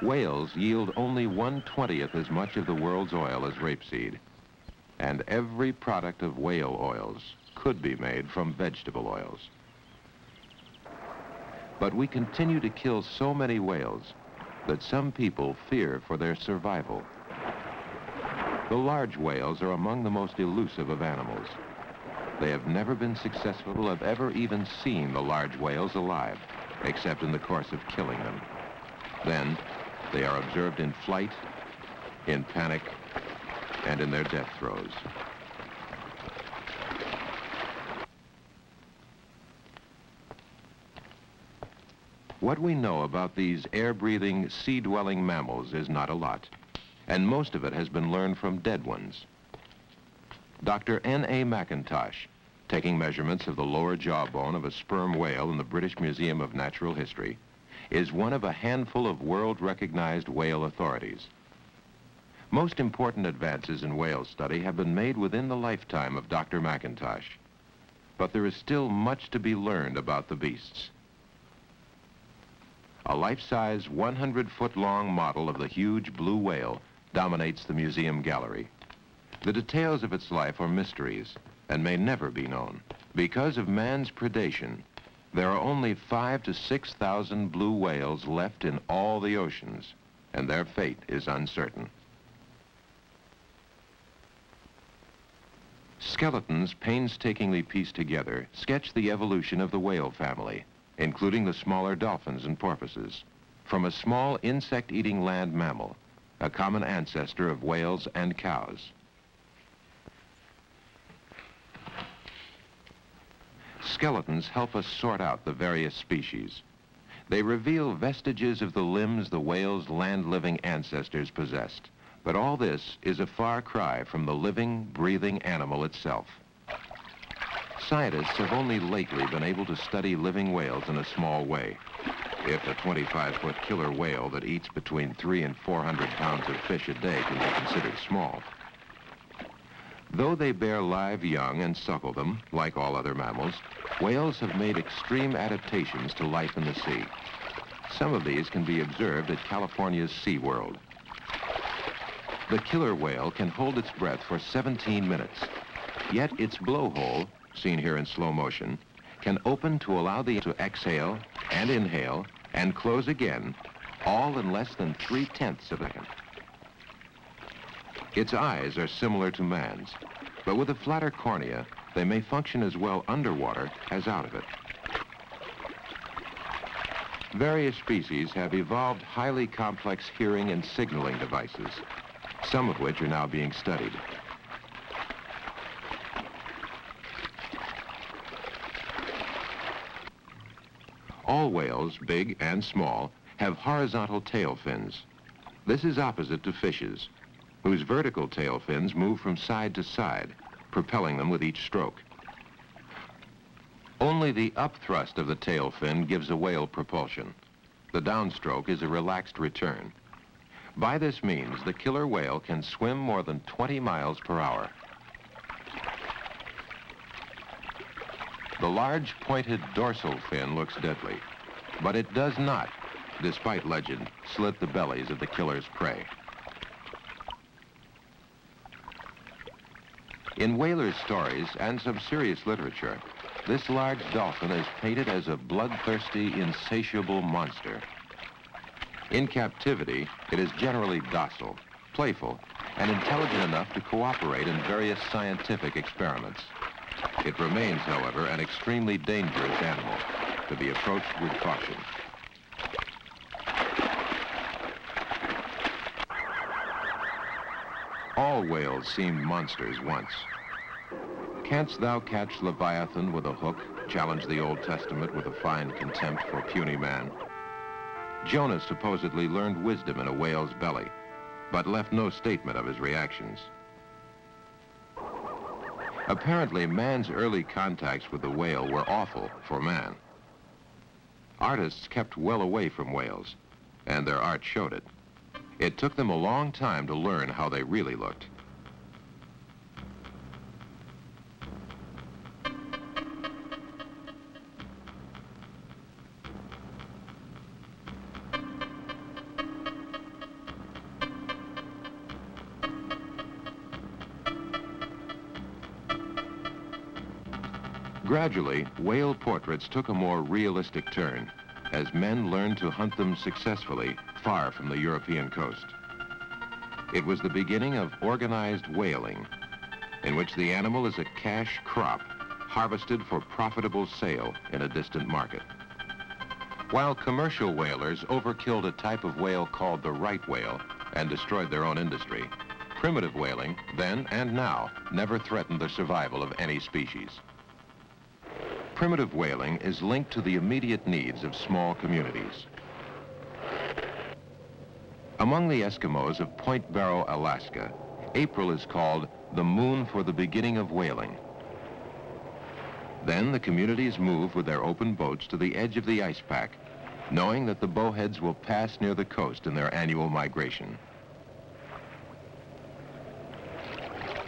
Whales yield only 1/20th as much of the world's oil as rapeseed. And every product of whale oils could be made from vegetable oils. But we continue to kill so many whales that some people fear for their survival. The large whales are among the most elusive of animals. They have never been successful to have ever even seen the large whales alive, except in the course of killing them. Then, they are observed in flight, in panic, and in their death throes. What we know about these air-breathing, sea-dwelling mammals is not a lot, and most of it has been learned from dead ones. Dr. N.A. McIntosh, taking measurements of the lower jawbone of a sperm whale in the British Museum of Natural History, is one of a handful of world-recognized whale authorities. Most important advances in whale study have been made within the lifetime of Dr. McIntosh, but there is still much to be learned about the beasts. A life-size, 100-foot-long model of the huge blue whale dominates the museum gallery. The details of its life are mysteries and may never be known. Because of man's predation, there are only 5,000 to 6,000 blue whales left in all the oceans, and their fate is uncertain. Skeletons painstakingly pieced together sketch the evolution of the whale family, including the smaller dolphins and porpoises, from a small insect-eating land mammal, a common ancestor of whales and cows. Skeletons help us sort out the various species. They reveal vestiges of the limbs the whale's land-living ancestors possessed. But all this is a far cry from the living, breathing animal itself. Scientists have only lately been able to study living whales in a small way. If a 25-foot killer whale that eats between 300 and 400 pounds of fish a day can be considered small. Though they bear live young and suckle them, like all other mammals, whales have made extreme adaptations to life in the sea. Some of these can be observed at California's SeaWorld. The killer whale can hold its breath for 17 minutes, yet its blowhole, seen here in slow motion, can open to allow the to exhale and inhale and close again, all in less than 3/10 of a second. Its eyes are similar to man's, but with a flatter cornea, they may function as well underwater as out of it. Various species have evolved highly complex hearing and signaling devices, some of which are now being studied. All whales, big and small, have horizontal tail fins. This is opposite to fishes, whose vertical tail fins move from side to side, propelling them with each stroke. Only the upthrust of the tail fin gives a whale propulsion. The downstroke is a relaxed return. By this means, the killer whale can swim more than 20 miles per hour. The large pointed dorsal fin looks deadly, but it does not, despite legend, slit the bellies of the killer's prey. In whalers' stories and some serious literature, this large dolphin is painted as a bloodthirsty, insatiable monster. In captivity, it is generally docile, playful, and intelligent enough to cooperate in various scientific experiments. It remains, however, an extremely dangerous animal, to be approached with caution. All whales seemed monsters once. Canst thou catch Leviathan with a hook, challenged the Old Testament with a fine contempt for puny man. Jonah supposedly learned wisdom in a whale's belly, but left no statement of his reactions. Apparently, man's early contacts with the whale were awful for man. Artists kept well away from whales, and their art showed it. It took them a long time to learn how they really looked. Gradually, whale portraits took a more realistic turn as men learned to hunt them successfully far from the European coast. It was the beginning of organized whaling, in which the animal is a cash crop harvested for profitable sale in a distant market. While commercial whalers overkilled a type of whale called the right whale and destroyed their own industry, primitive whaling, then and now, never threatened the survival of any species. Primitive whaling is linked to the immediate needs of small communities. Among the Eskimos of Point Barrow, Alaska, April is called the moon for the beginning of whaling. Then the communities move with their open boats to the edge of the ice pack, knowing that the bowheads will pass near the coast in their annual migration.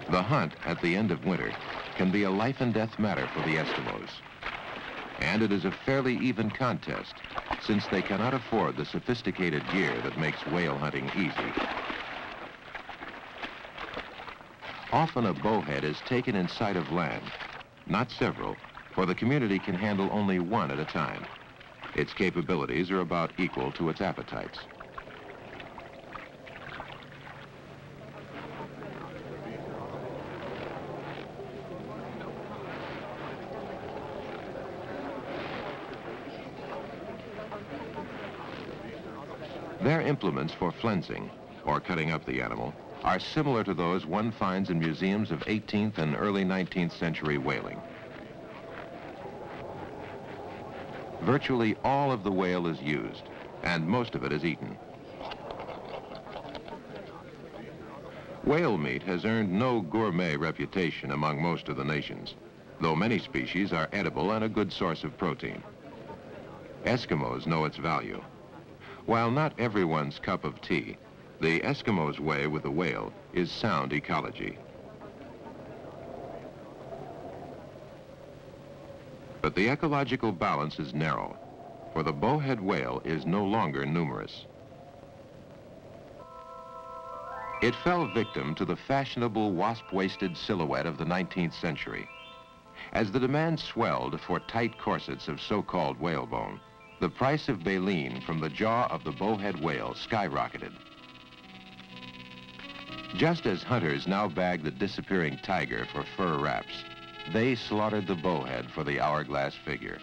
The hunt at the end of winter can be a life and death matter for the Eskimos. And it is a fairly even contest, since they cannot afford the sophisticated gear that makes whale hunting easy. Often a bowhead is taken in sight of land, not several, for the community can handle only one at a time. Its capabilities are about equal to its appetites. Their implements for flensing, or cutting up the animal, are similar to those one finds in museums of 18th and early 19th century whaling. Virtually all of the whale is used, and most of it is eaten. Whale meat has earned no gourmet reputation among most of the nations, though many species are edible and a good source of protein. Eskimos know its value. While not everyone's cup of tea, the Eskimos' way with the whale is sound ecology. But the ecological balance is narrow, for the bowhead whale is no longer numerous. It fell victim to the fashionable wasp-waisted silhouette of the 19th century. As the demand swelled for tight corsets of so-called whalebone, the price of baleen from the jaw of the bowhead whale skyrocketed. Just as hunters now bag the disappearing tiger for fur wraps, they slaughtered the bowhead for the hourglass figure.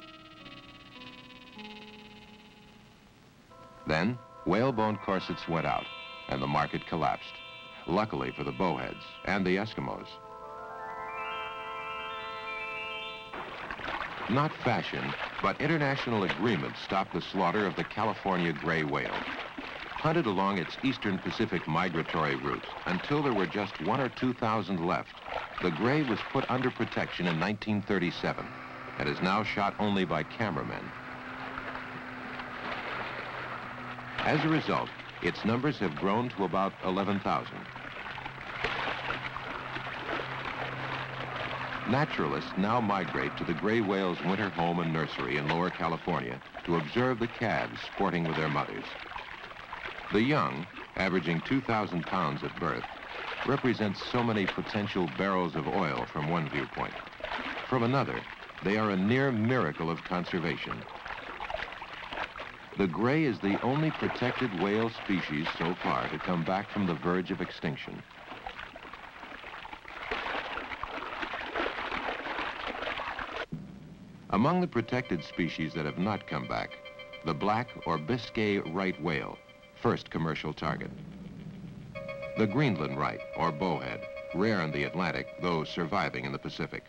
Then, whalebone corsets went out, and the market collapsed, luckily for the bowheads and the Eskimos. Not fashion, but international agreement stopped the slaughter of the California gray whale. Hunted along its eastern Pacific migratory route until there were just 1,000 or 2,000 left, the gray was put under protection in 1937 and is now shot only by cameramen. As a result, its numbers have grown to about 11,000. Naturalists now migrate to the gray whale's winter home and nursery in Lower California to observe the calves sporting with their mothers. The young, averaging 2,000 pounds at birth, represent so many potential barrels of oil from one viewpoint. From another, they are a near miracle of conservation. The gray is the only protected whale species so far to come back from the verge of extinction. Among the protected species that have not come back, the black or Biscay right whale, first commercial target. The Greenland right, or bowhead, rare in the Atlantic, though surviving in the Pacific.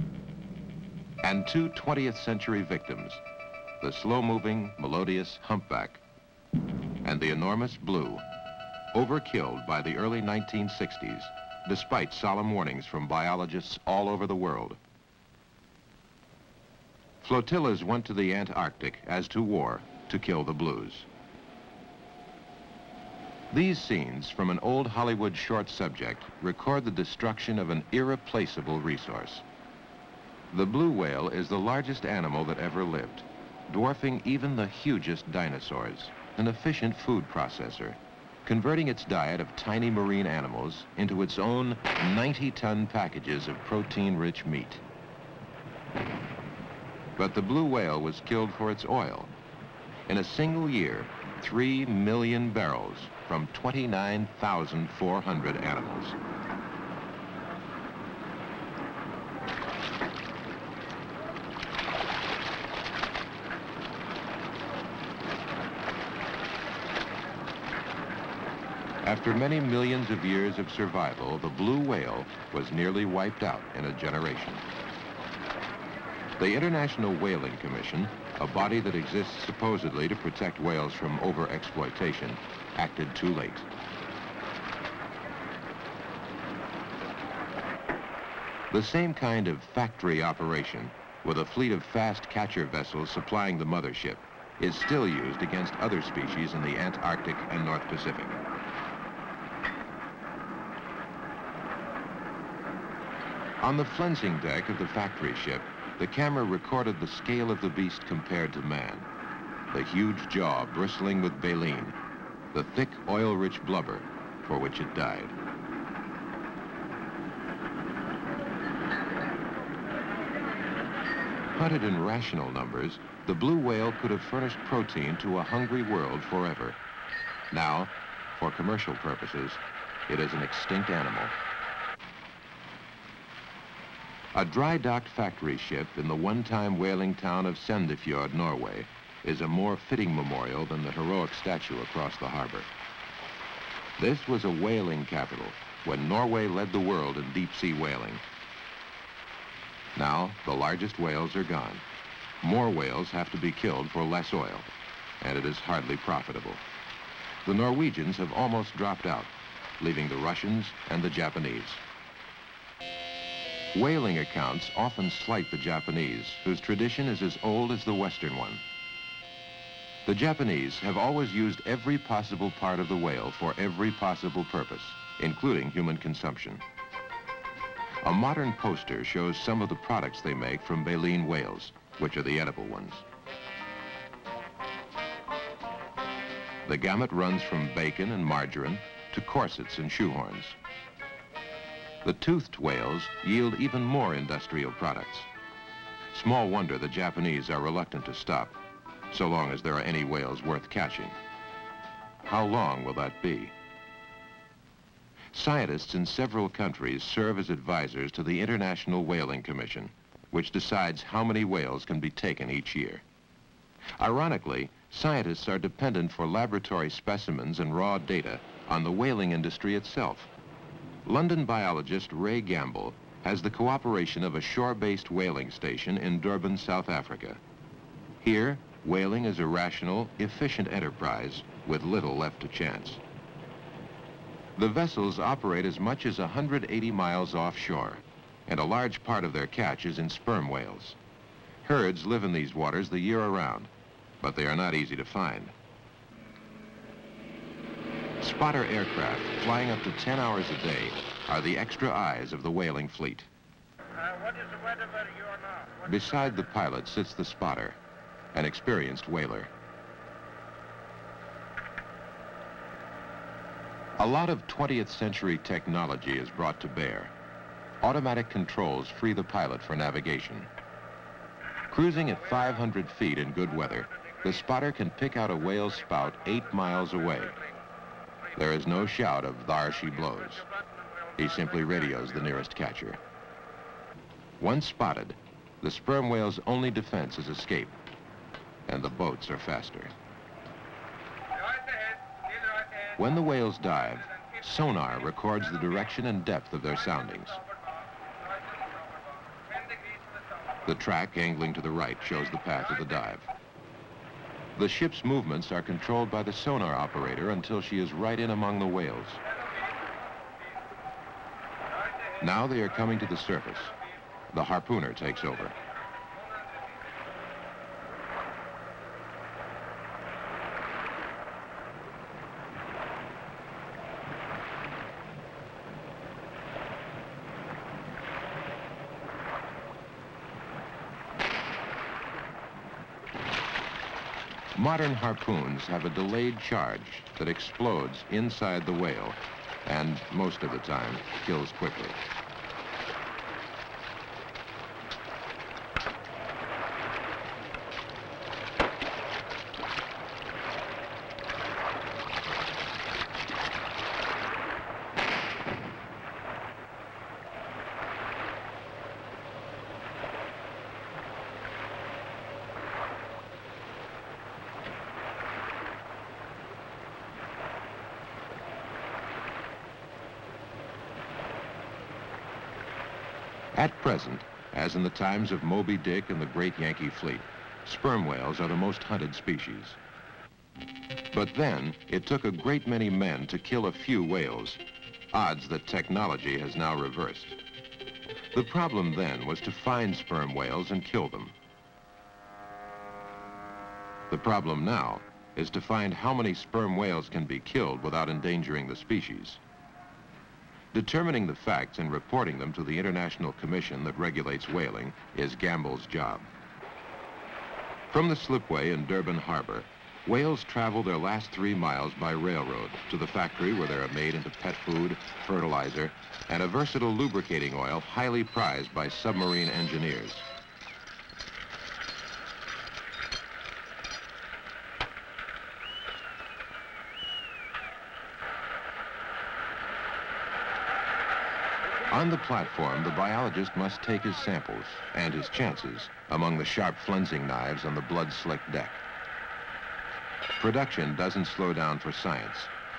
And two 20th century victims, the slow-moving, melodious humpback and the enormous blue, overkilled by the early 1960s, despite solemn warnings from biologists all over the world. Flotillas went to the Antarctic, as to war, to kill the blues. These scenes from an old Hollywood short subject record the destruction of an irreplaceable resource. The blue whale is the largest animal that ever lived, dwarfing even the hugest dinosaurs, an efficient food processor, converting its diet of tiny marine animals into its own 90-ton packages of protein-rich meat. But the blue whale was killed for its oil. In a single year, 3 million barrels from 29,400 animals. After many millions of years of survival, the blue whale was nearly wiped out in a generation. The International Whaling Commission, a body that exists supposedly to protect whales from overexploitation, acted too late. The same kind of factory operation, with a fleet of fast catcher vessels supplying the mothership, is still used against other species in the Antarctic and North Pacific. On the flensing deck of the factory ship, the camera recorded the scale of the beast compared to man. The huge jaw bristling with baleen, the thick, oil-rich blubber for which it died. Hunted in rational numbers, the blue whale could have furnished protein to a hungry world forever. Now, for commercial purposes, it is an extinct animal. A dry-docked factory ship in the one-time whaling town of Sandefjord, Norway, is a more fitting memorial than the heroic statue across the harbor. This was a whaling capital when Norway led the world in deep-sea whaling. Now, the largest whales are gone. More whales have to be killed for less oil, and it is hardly profitable. The Norwegians have almost dropped out, leaving the Russians and the Japanese. Whaling accounts often slight the Japanese, whose tradition is as old as the Western one. The Japanese have always used every possible part of the whale for every possible purpose, including human consumption. A modern poster shows some of the products they make from baleen whales, which are the edible ones. The gamut runs from bacon and margarine to corsets and shoehorns. The toothed whales yield even more industrial products. Small wonder the Japanese are reluctant to stop, so long as there are any whales worth catching. How long will that be? Scientists in several countries serve as advisors to the International Whaling Commission, which decides how many whales can be taken each year. Ironically, scientists are dependent for laboratory specimens and raw data on the whaling industry itself. London biologist Ray Gamble has the cooperation of a shore-based whaling station in Durban, South Africa. Here, whaling is a rational, efficient enterprise with little left to chance. The vessels operate as much as 180 miles offshore, and a large part of their catch is in sperm whales. Herds live in these waters the year around, but they are not easy to find. Spotter aircraft, flying up to 10 hours a day, are the extra eyes of the whaling fleet. What is the weather where you are now? Beside the pilot sits the spotter, an experienced whaler. A lot of 20th century technology is brought to bear. Automatic controls free the pilot for navigation. Cruising at 500 feet in good weather, the spotter can pick out a whale's spout 8 miles away. There is no shout of "thar she blows." He simply radios the nearest catcher. Once spotted, the sperm whale's only defense is escape, and the boats are faster. When the whales dive, sonar records the direction and depth of their soundings. The track angling to the right shows the path of the dive. The ship's movements are controlled by the sonar operator until she is right in among the whales. Now they are coming to the surface. The harpooner takes over. Modern harpoons have a delayed charge that explodes inside the whale and, most of the time, kills quickly. At present, as in the times of Moby Dick and the great Yankee fleet, sperm whales are the most hunted species. But then, it took a great many men to kill a few whales, odds that technology has now reversed. The problem then was to find sperm whales and kill them. The problem now is to find how many sperm whales can be killed without endangering the species. Determining the facts and reporting them to the International Commission that regulates whaling is Gamble's job. From the slipway in Durban Harbor, whales travel their last 3 miles by railroad to the factory where they are made into pet food, fertilizer, and a versatile lubricating oil highly prized by submarine engineers. On the platform, the biologist must take his samples and his chances among the sharp flensing knives on the blood-slicked deck. Production doesn't slow down for science,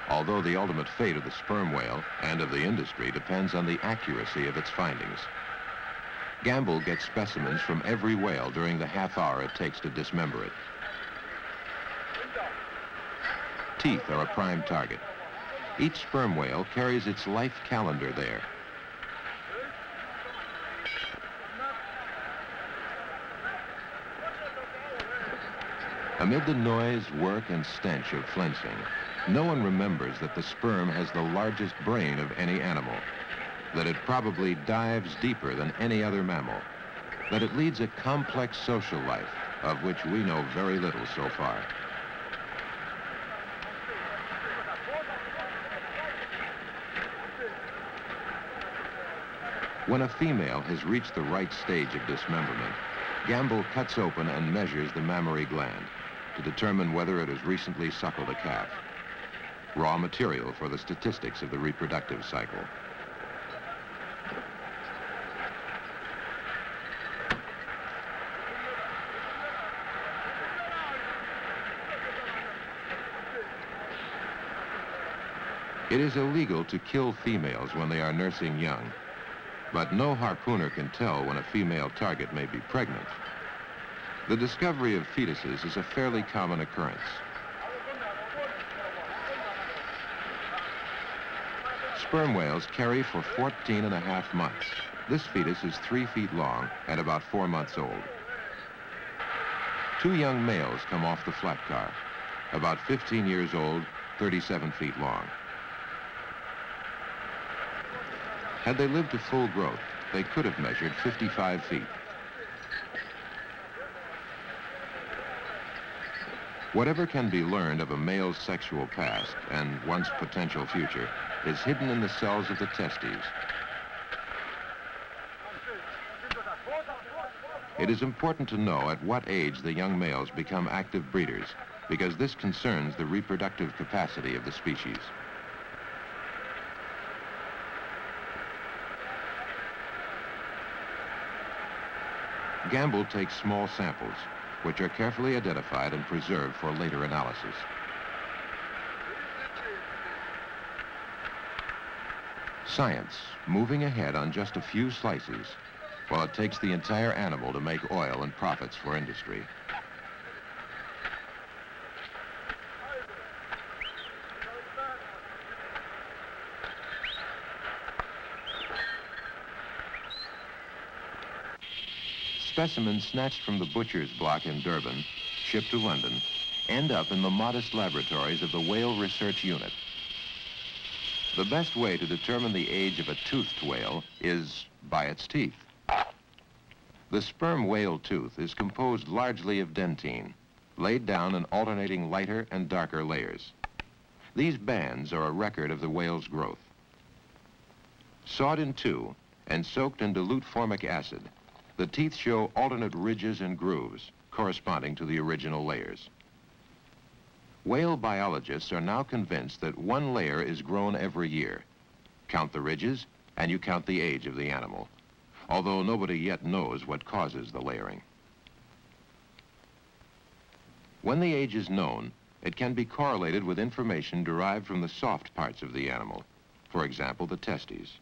although the ultimate fate of the sperm whale and of the industry depends on the accuracy of its findings. Gamble gets specimens from every whale during the half hour it takes to dismember it. Teeth are a prime target. Each sperm whale carries its life calendar there. Amid the noise, work, and stench of flensing, no one remembers that the sperm has the largest brain of any animal, that it probably dives deeper than any other mammal, that it leads a complex social life of which we know very little so far. When a female has reached the right stage of dismemberment, Gamble cuts open and measures the mammary gland to determine whether it has recently suckled a calf. Raw material for the statistics of the reproductive cycle. It is illegal to kill females when they are nursing young, but no harpooner can tell when a female target may be pregnant. The discovery of fetuses is a fairly common occurrence. Sperm whales carry for 14.5 months. This fetus is 3 feet long and about 4 months old. 2 young males come off the flat car, about 15 years old, 37 feet long. Had they lived to full growth, they could have measured 55 feet. Whatever can be learned of a male's sexual past and one's potential future is hidden in the cells of the testes. It is important to know at what age the young males become active breeders, because this concerns the reproductive capacity of the species. Gamble takes small samples, which are carefully identified and preserved for later analysis. Science, moving ahead on just a few slices, while it takes the entire animal to make oil and profits for industry. Specimens snatched from the butcher's block in Durban, shipped to London, end up in the modest laboratories of the Whale Research Unit. The best way to determine the age of a toothed whale is by its teeth. The sperm whale tooth is composed largely of dentine, laid down in alternating lighter and darker layers. These bands are a record of the whale's growth. Sawed in two and soaked in dilute formic acid, the teeth show alternate ridges and grooves corresponding to the original layers. Whale biologists are now convinced that one layer is grown every year. Count the ridges, and you count the age of the animal, although nobody yet knows what causes the layering. When the age is known, it can be correlated with information derived from the soft parts of the animal, for example, the testes.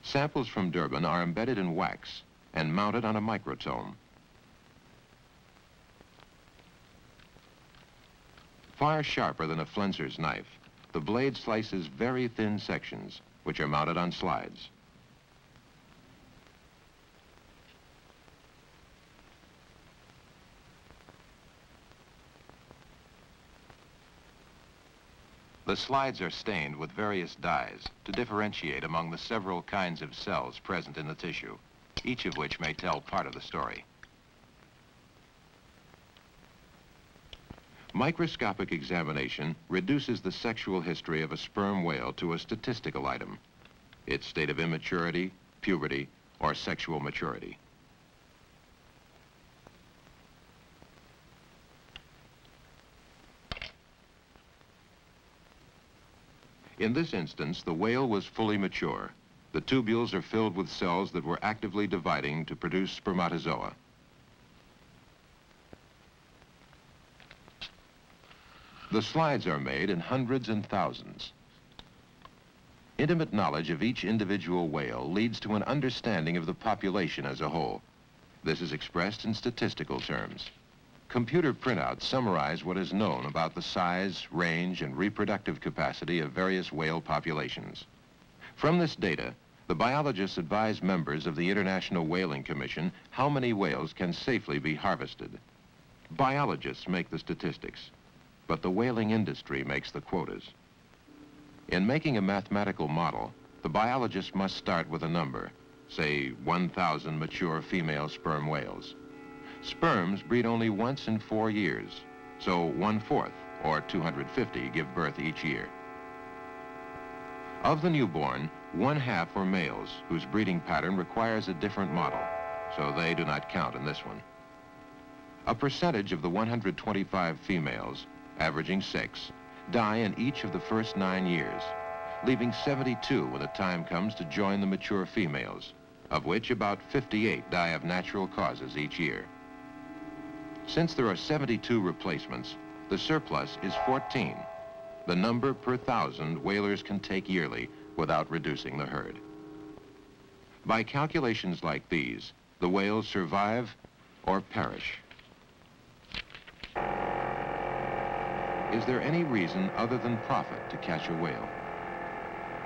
Samples from Durban are embedded in wax and mounted on a microtome. Far sharper than a flensor knife, the blade slices very thin sections, which are mounted on slides. The slides are stained with various dyes to differentiate among the several kinds of cells present in the tissue, each of which may tell part of the story. Microscopic examination reduces the sexual history of a sperm whale to a statistical item, its state of immaturity, puberty, or sexual maturity. In this instance, the whale was fully mature. The tubules are filled with cells that were actively dividing to produce spermatozoa. The slides are made in hundreds and thousands. Intimate knowledge of each individual whale leads to an understanding of the population as a whole. This is expressed in statistical terms. Computer printouts summarize what is known about the size, range, and reproductive capacity of various whale populations. From this data, the biologists advise members of the International Whaling Commission how many whales can safely be harvested. Biologists make the statistics, but the whaling industry makes the quotas. In making a mathematical model, the biologist must start with a number, say 1,000 mature female sperm whales. Sperms breed only once in 4 years, so 1/4, or 250, give birth each year. Of the newborn, 1/2 are males, whose breeding pattern requires a different model, so they do not count in this one. A percentage of the 125 females, averaging 6, die in each of the first 9 years, leaving 72 when the time comes to join the mature females, of which about 58 die of natural causes each year. Since there are 72 replacements, the surplus is 14, the number per 1,000 whalers can take yearly without reducing the herd. By calculations like these, the whales survive or perish. Is there any reason other than profit to catch a whale?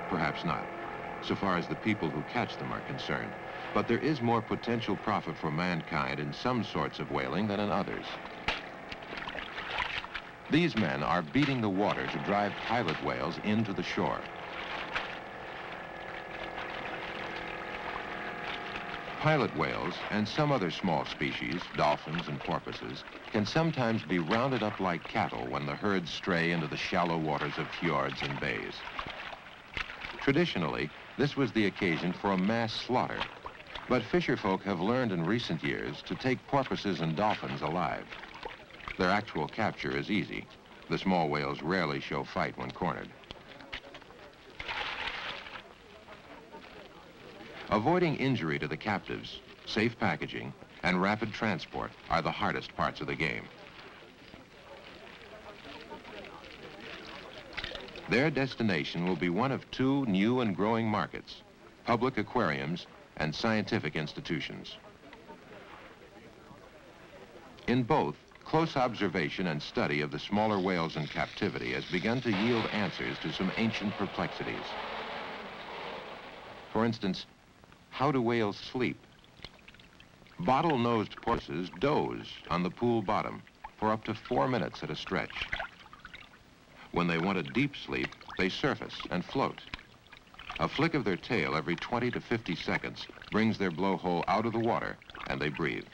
Perhaps not, so far as the people who catch them are concerned. But there is more potential profit for mankind in some sorts of whaling than in others. These men are beating the water to drive pilot whales into the shore. Pilot whales and some other small species, dolphins and porpoises, can sometimes be rounded up like cattle when the herds stray into the shallow waters of fjords and bays. Traditionally, this was the occasion for a mass slaughter. But fisherfolk have learned in recent years to take porpoises and dolphins alive. Their actual capture is easy. The small whales rarely show fight when cornered. Avoiding injury to the captives, safe packaging, and rapid transport are the hardest parts of the game. Their destination will be one of 2 new and growing markets: public aquariums and scientific institutions. In both, close observation and study of the smaller whales in captivity has begun to yield answers to some ancient perplexities. For instance, how do whales sleep? Bottle-nosed porpoises doze on the pool bottom for up to 4 minutes at a stretch. When they want a deep sleep, they surface and float. A flick of their tail every 20 to 50 seconds brings their blowhole out of the water, and they breathe.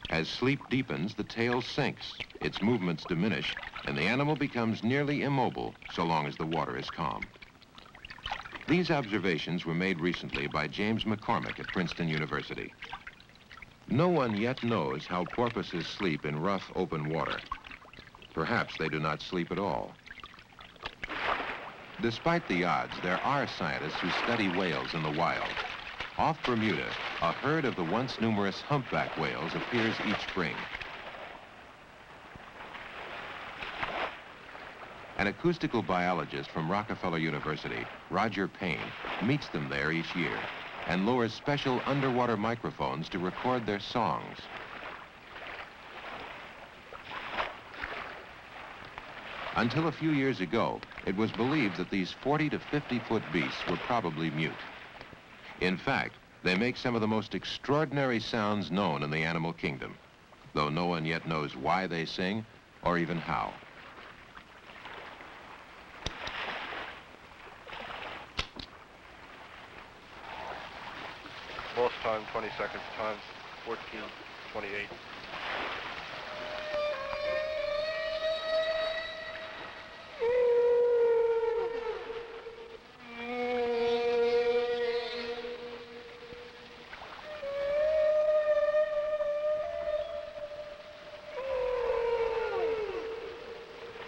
As sleep deepens, the tail sinks, its movements diminish, and the animal becomes nearly immobile so long as the water is calm. These observations were made recently by James McCormick at Princeton University. No one yet knows how porpoises sleep in rough, open water. Perhaps they do not sleep at all. Despite the odds, there are scientists who study whales in the wild. Off Bermuda, a herd of the once numerous humpback whales appears each spring. An acoustical biologist from Rockefeller University, Roger Payne, meets them there each year and lowers special underwater microphones to record their songs. Until a few years ago, it was believed that these 40 to 50-foot beasts were probably mute. In fact, they make some of the most extraordinary sounds known in the animal kingdom, though no one yet knows why they sing or even how. Most time, 20 seconds, time 14:28.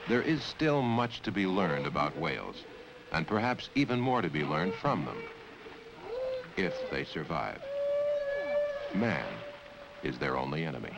There is still much to be learned about whales, and perhaps even more to be learned from them, if they survive. Man is their only enemy.